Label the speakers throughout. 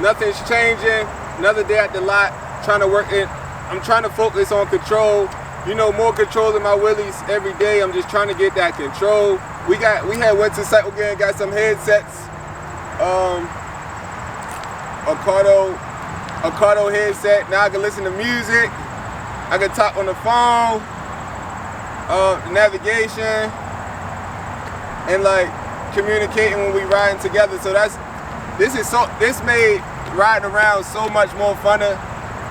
Speaker 1: Nothing's changing. Another day at the lot, trying to work it. I'm trying to focus on control. You know, more control in my wheelies every day. I'm just trying to get that control. We had went to Cycle Gang, got some headsets. A Cardo headset. Now I can listen to music. I can talk on the phone. Navigation. And like communicating when we riding together. So this made riding around so much more funner.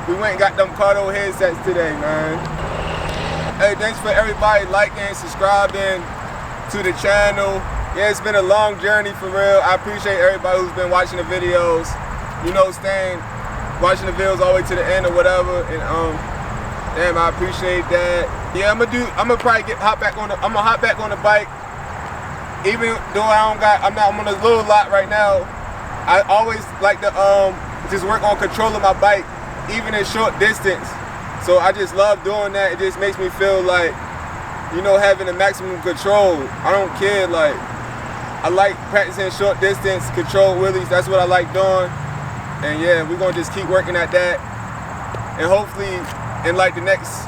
Speaker 1: We went and got them Cardo headsets today, man. Hey, thanks for everybody liking, subscribing to the channel. Yeah, it's been a long journey for real. I appreciate everybody who's been watching the videos. You know, watching the videos all the way to the end or whatever. And damn, I appreciate that. Yeah, I'm gonna probably hop back on the bike. Even though I'm on a little lot right now. I always like to just work on controlling my bike, even in short distance. So I just love doing that. It just makes me feel like, you know, having the maximum control. I don't care, like, I like practicing short distance, control wheelies. That's what I like doing. And yeah, we're gonna just keep working at that. And hopefully in like the next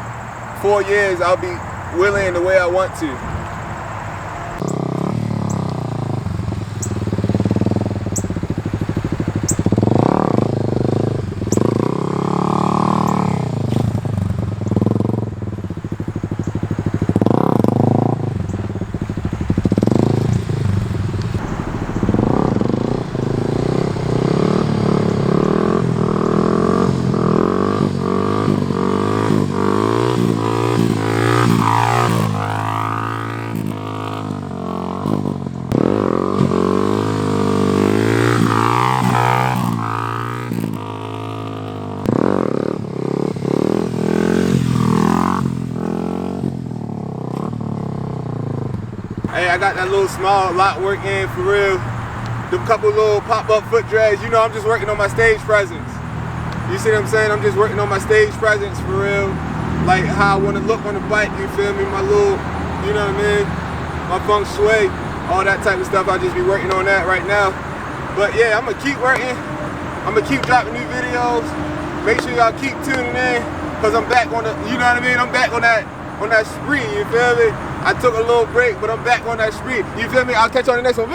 Speaker 1: 4 years, I'll be wheeling the way I want to. Hey, I got that little small lot work in for real. The couple little pop-up foot drags. You know, I'm just working on my stage presence. You see what I'm saying? I'm just working on my stage presence for real. Like how I want to look on the bike, you feel me? My little, you know what I mean? My feng shui, all that type of stuff. I'll just be working on that right now. But yeah, I'm gonna keep working. I'm gonna keep dropping new videos. Make sure y'all keep tuning in, cause I'm back on the, you know what I mean? I'm back on that spree, you feel me? I took a little break, but I'm back on that spree. You feel me? I'll catch you on the next one.